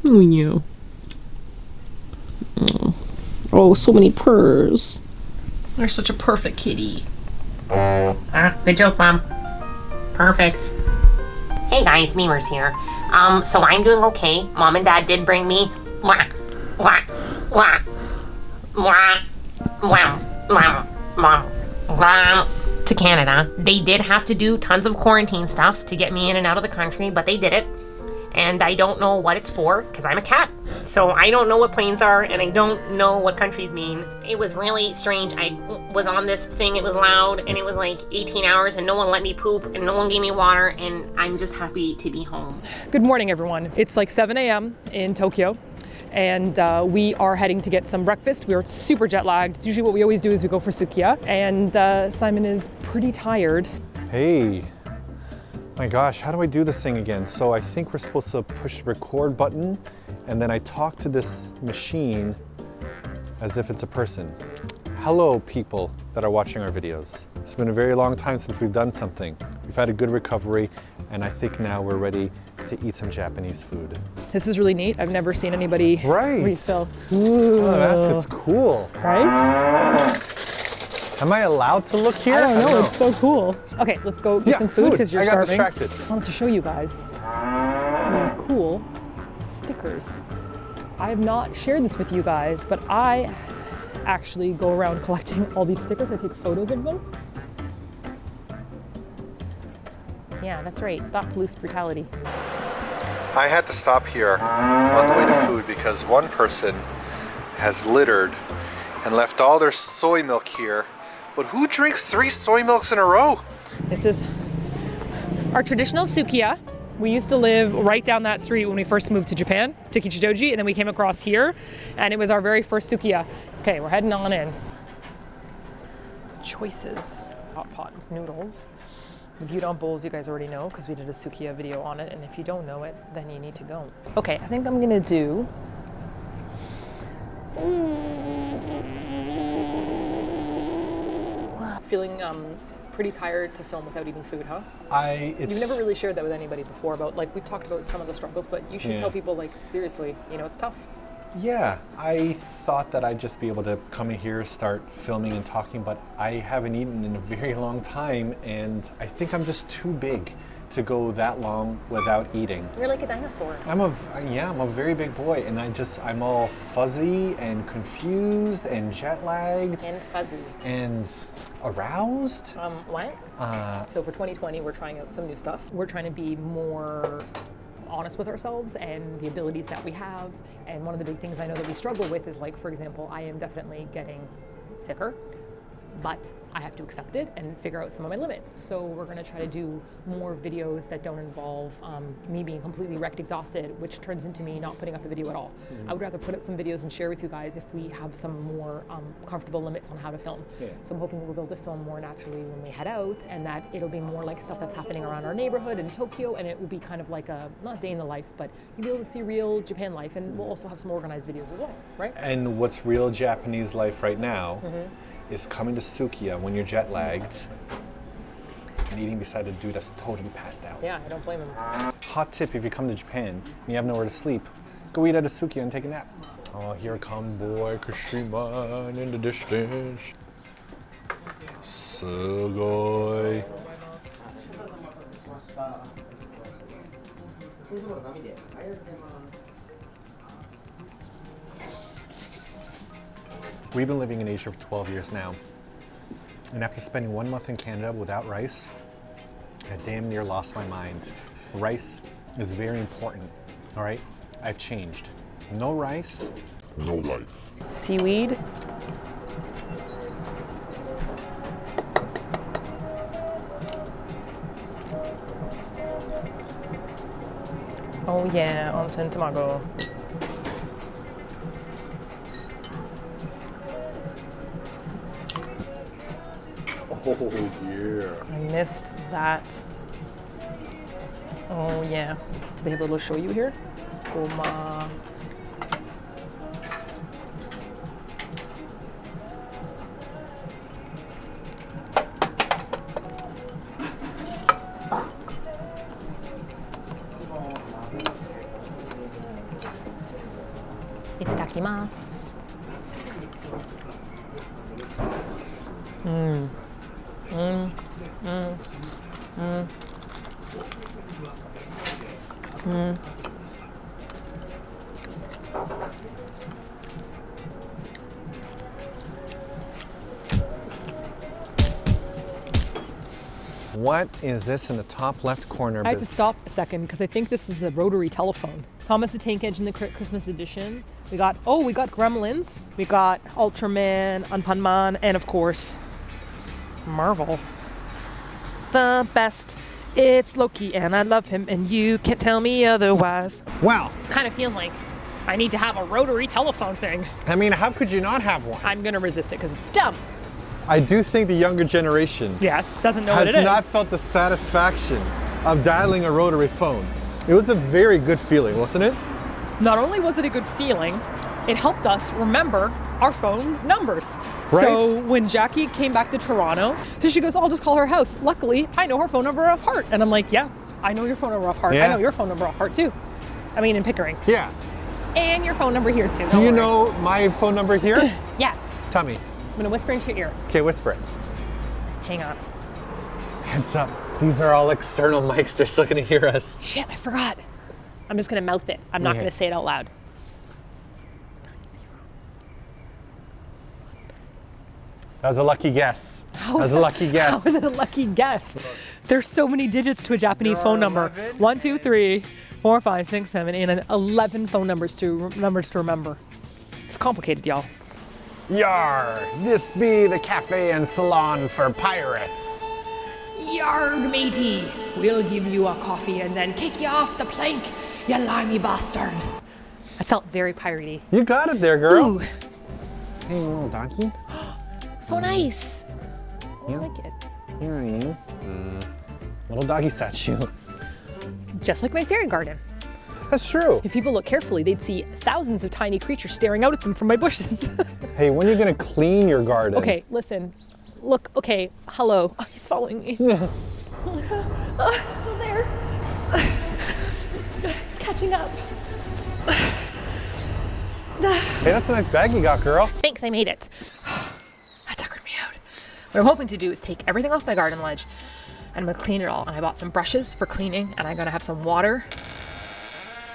Oh, yeah. Oh, so many purrs. You're such a perfect kitty. Good joke, Mom. Perfect. Hey guys, Memers here. So I'm doing okay. Mom and Dad did bring me to Canada. They did have to do tons of quarantine stuff to get me in and out of the country, but they did it. And I don't know what it's for, because I'm a cat. So I don't know what planes are, and I don't know what countries mean. It was really strange. I was on this thing, it was loud, and it was like 18 hours, and no one let me poop, and no one gave me water, and I'm just happy to be home. Good morning, everyone. It's like 7 a.m. in Tokyo, and we are heading to get some breakfast. We are super jet lagged. Usually what we always do is we go for Sukiya, and Simon is pretty tired. Hey. My gosh, how do I do this thing again? So I think we're supposed to push the record button and then I talk to this machine as if it's a person. Hello, people that are watching our videos. It's been a very long time since we've done something. We've had a good recovery and I think now we're ready to eat some Japanese food. This is really neat. I've never seen anybody refill. Ooh. Oh, that's cool. Right? Am I allowed to look here? I don't know, it's so cool. Okay, let's go get some food because you're starving. I got distracted. I wanted to show you guys these cool stickers. I have not shared this with you guys, but I actually go around collecting all these stickers. I take photos of them. Yeah, that's right. Stop police brutality. I had to stop here on the way to food because one person has littered and left all their soy milk here. But who drinks 3 soy milks in a row? This is our traditional Sukiya. We used to live right down that street when we first moved to Japan, to Kichijoji, and then we came across here, and it was our very first Sukiya. Okay, we're heading on in. Choices. Hot pot with noodles. The gyudon bowls you guys already know because we did a Sukiya video on it, and if you don't know it, then you need to go. Okay, I think I'm gonna do feeling pretty tired to film without eating food, huh? You've never really shared that with anybody before about, like, we've talked about some of the struggles, but you should tell people, like, seriously, you know, it's tough. Yeah, I thought that I'd just be able to come in here, start filming and talking, but I haven't eaten in a very long time, and I think I'm just too big to go that long without eating. You're like a dinosaur. I'm a very big boy, and I'm all fuzzy and confused and jet lagged. And fuzzy. And aroused. What? So for 2020, we're trying out some new stuff. We're trying to be more honest with ourselves and the abilities that we have. And one of the big things I know that we struggle with is, like, for example, I am definitely getting sicker, but I have to accept it and figure out some of my limits. So we're gonna try to do more videos that don't involve me being completely wrecked, exhausted, which turns into me not putting up a video at all. I would rather put up some videos and share with you guys if we have some more comfortable limits on how to film. So I'm hoping we'll be able to film more naturally when we head out, and that it'll be more like stuff that's happening around our neighborhood in Tokyo, and it will be kind of like a, not day in the life, but you'll be able to see real Japan life, and we'll also have some organized videos as well, right? And what's real Japanese life right now is coming to Sukiya when you're jet lagged and eating beside a dude that's totally passed out. Yeah, I don't blame him. Hot tip, if you come to Japan and you have nowhere to sleep, go eat at a Sukiya and take a nap. Oh, here come boy Kashiman in the distance. Sugoi. We've been living in Asia for 12 years now, and after spending 1 month in Canada without rice, I damn near lost my mind. Rice is very important, all right? I've changed. No rice, no life. Seaweed. Oh yeah, onsen tamago. Oh yeah. I missed that. Oh yeah. Do they have a little show you here? Goma. Itadakimasu. What is this in the top left corner? I have to stop a second because I think this is a rotary telephone. Thomas the Tank Engine, the Christmas edition. We got Gremlins, we got Ultraman, Anpanman, and of course, Marvel. The best. It's Loki and I love him and you can't tell me otherwise. Wow. Kind of feels like I need to have a rotary telephone thing. I mean, how could you not have one? I'm gonna resist it because it's dumb. I do think the younger generation Doesn't know what it is. has not felt the satisfaction of dialing a rotary phone. It was a very good feeling, wasn't it? Not only was it a good feeling, it helped us remember our phone numbers. Right. So when Jackie came back to Toronto, so she goes, I'll just call her house. Luckily, I know her phone number off heart. And I'm like, yeah, I know your phone number off heart. Yeah. I know your phone number off heart too. I mean, in Pickering. Yeah. And your phone number here too. Do you know my phone number here? Yes. Tell me. I'm gonna whisper into your ear. Okay, whisper it. Hang on. Heads up. These are all external mics. They're still gonna hear us. Shit, I forgot. I'm just gonna mouth it. I'm not Okay. gonna say it out loud. That was a lucky guess. That was a lucky guess. How is it a lucky guess? There's so many digits to a Japanese phone number. 1, 2, 3, 4, 5, 6, 7, and 11 phone numbers to remember. It's complicated, y'all. Yar, this be the cafe and salon for pirates. Yarg, matey. We'll give you a coffee and then kick you off the plank, you limey bastard. That felt very piratey. You got it there, girl. Ooh, Hey, little donkey. so nice. I Yeah. like it. Here I am. Little doggy statue. Just like my fairy garden. That's true. If people look carefully, they'd see thousands of tiny creatures staring out at them from my bushes. Hey, when are you gonna clean your garden? Okay, listen. Look, okay, hello. Oh, he's following me. Oh, he's still there. He's catching up. Hey, that's a nice bag you got, girl. Thanks, I made it. That tuckered me out. What I'm hoping to do is take everything off my garden ledge and I'm gonna clean it all. And I bought some brushes for cleaning and I'm gonna have some water.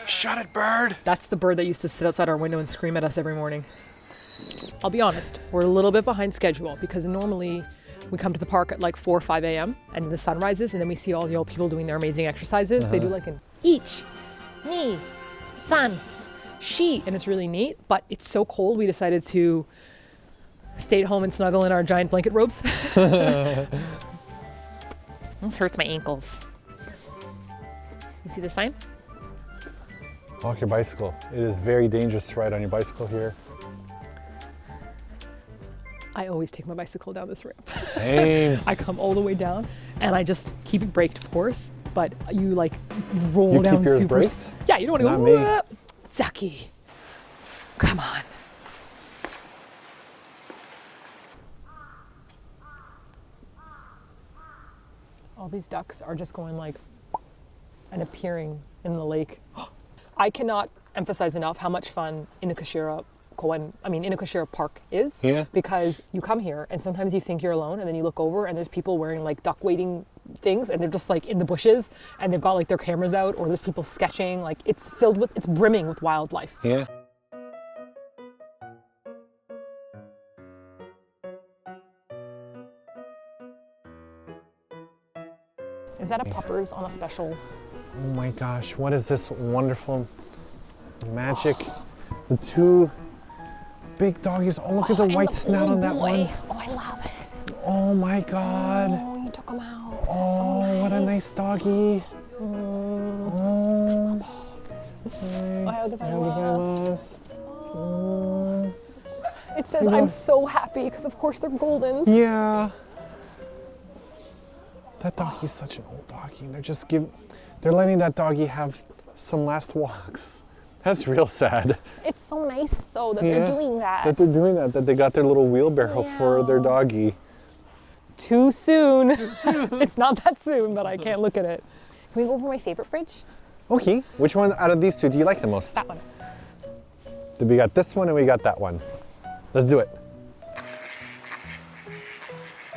Shut it, bird. That's the bird that used to sit outside our window and scream at us every morning. I'll be honest, we're a little bit behind schedule because normally we come to the park at like 4 or 5 a.m. and the sun rises and then we see all the old people doing their amazing exercises. They do like an each, ni, san, shi, and it's really neat, but it's so cold we decided to stay at home and snuggle in our giant blanket robes. This hurts my ankles. You see the sign? Walk your bicycle. It is very dangerous to ride on your bicycle here. I always take my bicycle down this ramp. Same. I come all the way down and I just keep it braked, of course, but you like roll You down keep yours super. braked? Yeah, you don't want to Not go. me. Whoop. Zaki, come on. All these ducks are just going like and appearing in the lake. I cannot emphasize enough how much fun Inukashira Park is. Yeah. Because you come here and sometimes you think you're alone and then you look over and there's people wearing like duck wading things and they're just like in the bushes and they've got like their cameras out or there's people sketching. Like it's brimming with wildlife. Yeah. Is that a puppers on a special? Oh my gosh, what is this wonderful magic? The two big doggies. Oh, look at the And white snout on that boy. one. Oh, I love it. Oh my God. Oh, you took them out. Oh, what a nice doggy. Oh. Ohayou gozaimasu. Oh. It says, I'm so happy because of course they're Goldens. Yeah. That doggy's such an old doggy. And they're letting that doggy have some last walks. That's real sad. It's so nice though that they're doing that. That they're doing that they got their little wheelbarrow for their doggy. Too soon. It's not that soon, but I can't look at it. Can we go over my favorite fridge? Okay, which one out of these two do you like the most? That one. We got this one and we got that one. Let's do it.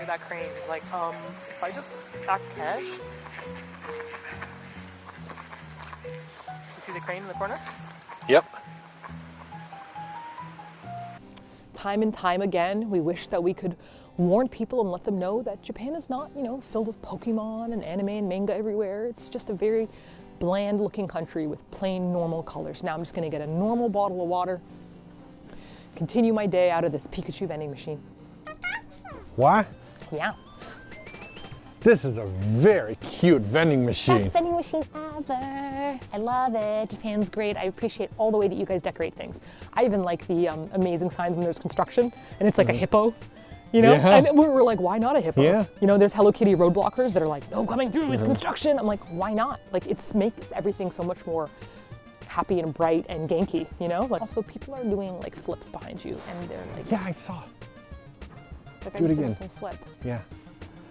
That crane is like, if I just pack cash. You see the crane in the corner? Yep. Time and time again, we wish that we could warn people and let them know that Japan is not, filled with Pokemon and anime and manga everywhere. It's just a very bland looking country with plain normal colors. Now I'm just gonna get a normal bottle of water, continue my day out of this Pikachu vending machine. What? Yeah. This is a very cute vending machine. Best vending machine ever. I love it. Japan's great. I appreciate all the way that you guys decorate things. I even like the amazing signs when there's construction and it's like a hippo, Yeah. And we're like, why not a hippo? Yeah. There's Hello Kitty road blockers that are like, no coming through, it's construction. I'm like, why not? Like, it makes everything so much more happy and bright and Genki, Like, also, people are doing like flips behind you and they're like, Yeah, I saw. like I Do it just did again. a full flip. Yeah.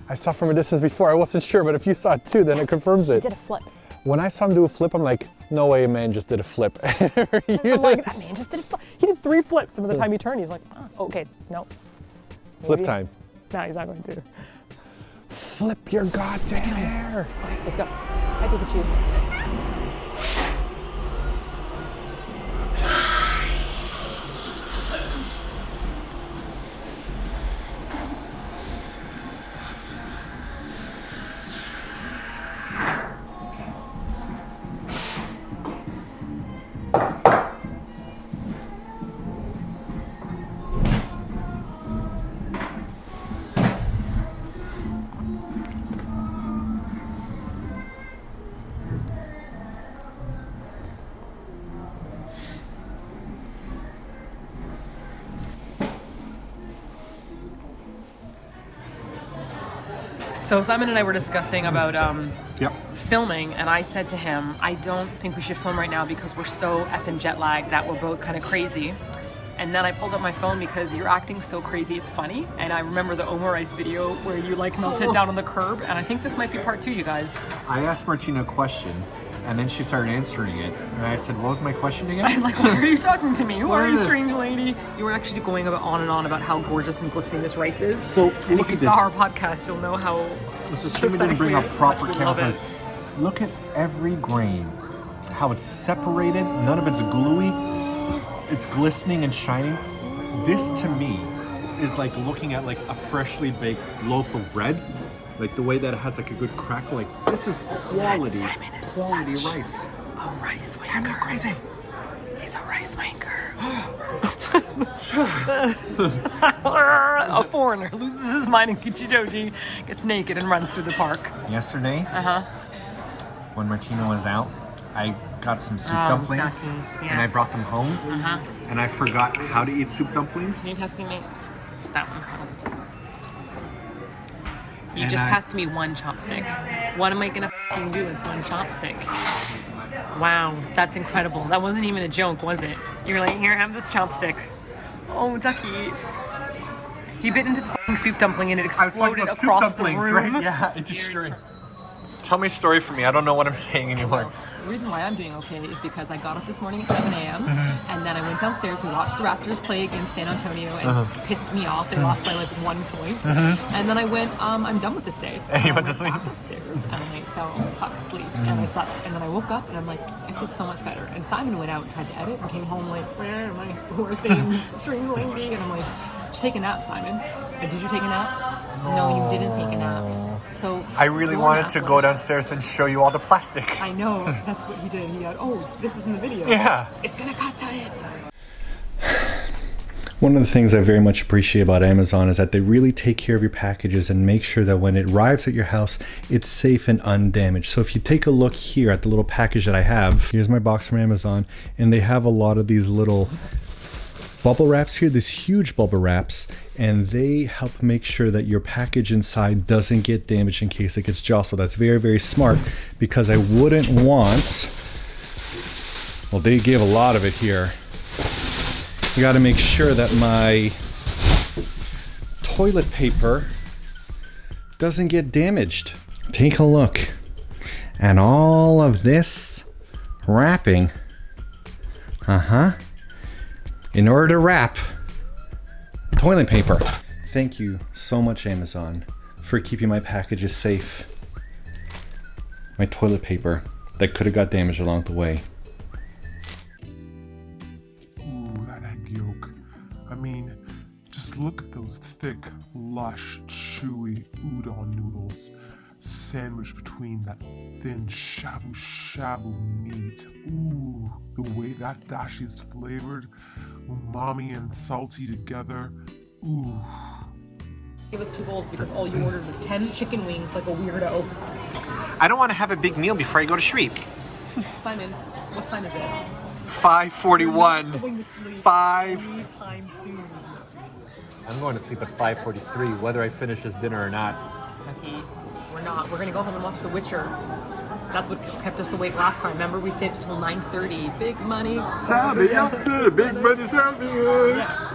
I saw from a distance before. I wasn't sure, but if you saw it too, then it confirms I it. did a flip. When I saw him do a flip, I'm like, no way a man just did a flip. I'm like, that man just did a flip. He did 3 flips, and by the time he turned, he's like, okay, no. Flip Maybe. time. No, he's not going to. Flip your goddamn hair. Okay, let's go. Hi, Pikachu. So Simon and I were discussing about filming, and I said to him, I don't think we should film right now because we're so effing jet lagged that we're both kind of crazy. And then I pulled up my phone because you're acting so crazy, it's funny. And I remember the omurice video where you like melted down on the curb, and I think this might be part 2, you guys. I asked Martina a question, and then she started answering it. And I said, what was my question again? I'm like, why are you talking to me? Who are you, is this? strange lady? You were actually going on and on about how gorgeous and glistening this rice is. So, and look if you at saw this. our podcast, you'll know how It's a shame we didn't bring up proper much we love cameras. Look at every grain, how it's separated. None of it's gluey. It's glistening and shining. This to me is like looking at like a freshly baked loaf of bread. Like the way that it has like a good crackle. Like this is quality, quality rice. A rice wanker. I'm not crazy. He's a rice wanker. A foreigner loses his mind in Kichijoji, gets naked and runs through the park. Yesterday, when Martina was out, I got some soup Oh, dumplings exactly. and I Yes. brought them home. And I forgot how to eat soup dumplings. You passed me. Stop. You And just I- passed me one chopstick. What am I gonna f***ing do with one chopstick? Wow, that's incredible. That wasn't even a joke, was it? You're like, here, have this chopstick. Oh, Ducky. He bit into the f***ing soup dumpling and it exploded across the room. Yeah, it destroyed. Tell me a story for me. I don't know what I'm saying anymore. The reason why I'm doing okay is because I got up this morning at 7 a.m. And then I went downstairs. We watched the Raptors play against San Antonio and pissed me off. They lost by like 1 point. And then I went, I'm done with this day. And you went to I sleep? back upstairs and I fell fuck asleep. And I slept. And then I woke up and I'm like, I feel so much better. And Simon went out and tried to edit and came home like, where are my poor things, string lady? And I'm like, just take a nap, Simon. And did you take a nap? No, you didn't take a nap. So I really your wanted nap to go was- downstairs and show you all the plastic. I know, that's what he did. He got, oh, this is in the video. Yeah. It's gonna cut to it. One of the things I very much appreciate about Amazon is that they really take care of your packages and make sure that when it arrives at your house, it's safe and undamaged. So if you take a look here at the little package that I have, here's my box from Amazon, and they have a lot of these little bubble wraps here, these huge bubble wraps, and they help make sure that your package inside doesn't get damaged in case it gets jostled. That's very, very smart because I wouldn't want, well, they give a lot of it here. You got to make sure that my toilet paper doesn't get damaged. Take a look at all of this wrapping. in order to wrap toilet paper. Thank you so much, Amazon, for keeping my packages safe. My toilet paper that could have got damaged along the way. Ooh, that egg yolk. I mean, just look at those thick, lush, chewy udon noodles sandwiched between that thin shabu meat. Ooh, the way that dashi is flavored, umami and salty together. Ooh. Give us 2 bowls because all you ordered was 10 chicken wings like a weirdo. I don't want to have a big meal before I go to sleep. Simon, what time is it? 5:41. Going to sleep 5. anytime soon. I'm going to sleep at 5:43, whether I finish this dinner or not. Okay, we're not. We're gonna go home and watch The Witcher. That's what kept us awake last time. Remember, we stayed until 9:30. Big money. Big money, Yeah.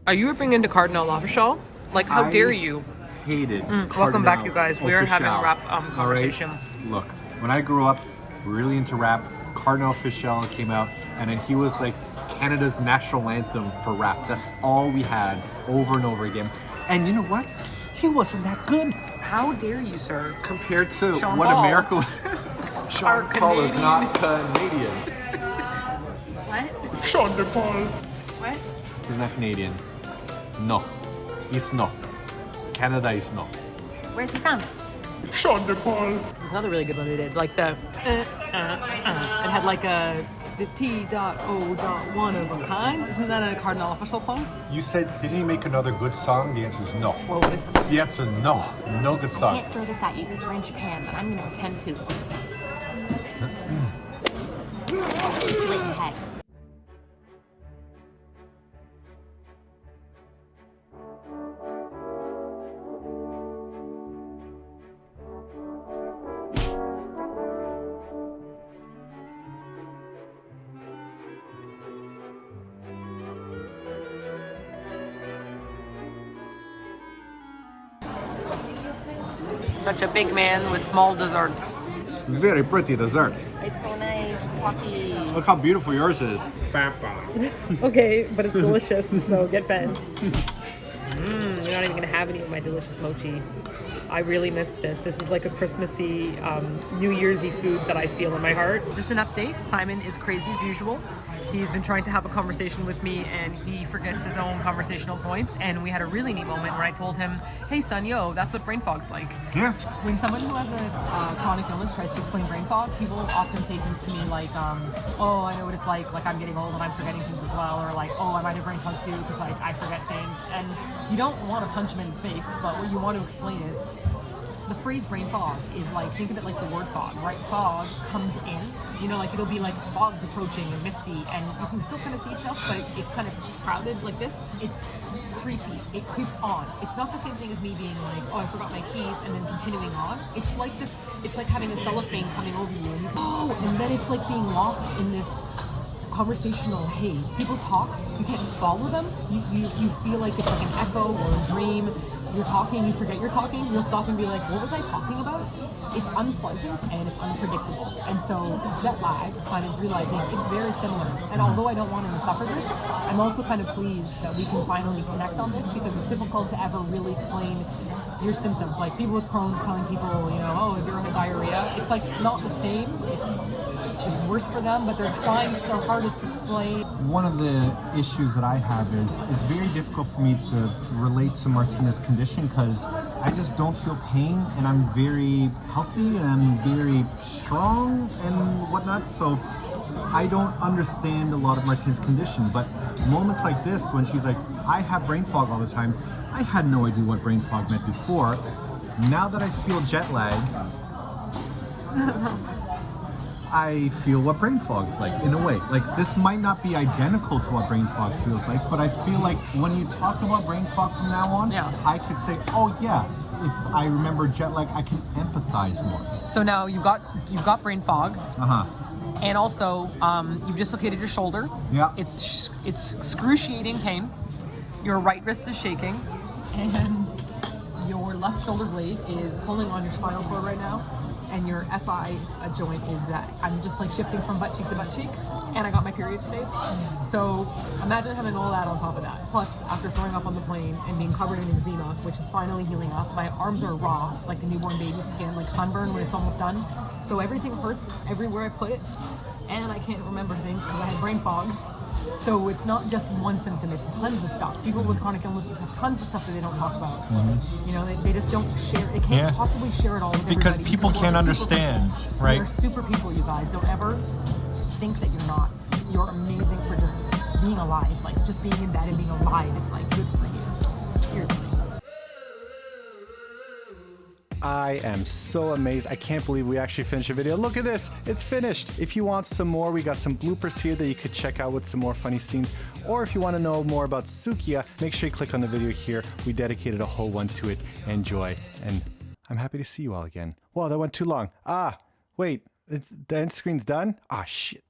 Are you ripping into Cardinal Official? Like, how dare you? Hated. Welcome back, you guys. We are having a rap conversation. Right. Look, when I grew up, really into rap, Cardinal Official came out, and then he was like Canada's national anthem for rap. That's all we had over and over again. And you know what? He wasn't that good How dare you, sir? compared to Sean what Paul. America was. Sean Paul is Canadian. not Canadian. What? Sean Paul. What? He's not Canadian. No. He's not. Canada is not. Where's he from? Sean Paul. There's another really good one they did, like the it had like the T.O.1 of a kind. Isn't that a Cardinal Official song? You said, didn't he make another good song? The answer is no. Well, what is The answer, no. No good I song. can't throw this at you because we're in Japan, but I'm gonna pretend to. Let you head. such a big man with small dessert. Very pretty dessert. It's so nice, fluffy. Look how beautiful yours is. Okay, but it's delicious, so get bent. You're not even gonna have any of my delicious mochi. I really missed this. This is like a Christmassy, New Year's-y food that I feel in my heart. Just an update, Simon is crazy as usual. He's been trying to have a conversation with me and he forgets his own conversational points, and we had a really neat moment where I told him, hey son, yo, that's what brain fog's like. Yeah. When someone who has a chronic illness tries to explain brain fog, people often say things to me like, oh, I know what it's like I'm getting old and I'm forgetting things as well, or like, oh, I might have brain fog too because like I forget things. And you don't want to punch him in the face, but what you want to explain is the phrase brain fog is like, think of it like the word fog, right? Fog comes in, you know, like it'll be like fog's approaching and misty and you can still kind of see stuff, but it's kind of crowded like this. It's creepy. It creeps on. It's not the same thing as me being like, oh, I forgot my keys and then continuing on. It's like this, it's like having a cellophane coming over you and you go, oh, and then it's like being lost in this conversational haze. People talk, you can't follow them. You feel like it's like an echo or a dream. You're talking, you forget you're talking, you'll stop and be like, what was I talking about? It's unpleasant and it's unpredictable. And so jet lag, Simon's realizing, it's very similar. And although I don't want him to suffer this, I'm also kind of pleased that we can finally connect on this because it's difficult to ever really explain your symptoms. Like people with Crohn's telling people, you know, oh, if you're in diarrhea, it's like not the same. It's worse for them, but they're trying their hardest to explain. One of the issues that I have is it's very difficult for me to relate to Martina's condition because I just don't feel pain and I'm very healthy and I'm very strong and whatnot. So I don't understand a lot of Martina's condition, but moments like this when she's like, I have brain fog all the time. I had no idea what brain fog meant before. Now that I feel jet lag, I feel what brain fog's like, in a way. Like, this might not be identical to what brain fog feels like, but I feel like when you talk about brain fog from now on, I could say, oh yeah, if I remember jet lag, I can empathize more. So now you've got brain fog. And also, you've dislocated your shoulder. Yeah. It's excruciating pain. Your right wrist is shaking, and your left shoulder blade is pulling on your spinal cord right now. and your SI joint is, I'm just like shifting from butt cheek to butt cheek, and I got my period today. So imagine having all that on top of that. Plus, after throwing up on the plane and being covered in eczema, which is finally healing up, my arms are raw, like a newborn baby's skin, like sunburn when it's almost done. So everything hurts everywhere I put it, and I can't remember things because I had brain fog. So it's not just one symptom, it's tons of stuff. People with chronic illnesses have tons of stuff that they don't talk about. You know, they just don't share, they can't possibly share it all with Because everybody. people can't understand, right? You're super people, you guys. Don't ever think that you're not. You're amazing for just being alive. Like, just being in bed and being alive is like good for you. Seriously. I am so amazed. I can't believe we actually finished a video. Look at this, it's finished. If you want some more, we got some bloopers here that you could check out with some more funny scenes. Or if you want to know more about Sukiya, make sure you click on the video here. We dedicated a whole one to it. Enjoy. And I'm happy to see you all again. Wow, that went too long. Wait, the end screen's done? Shit.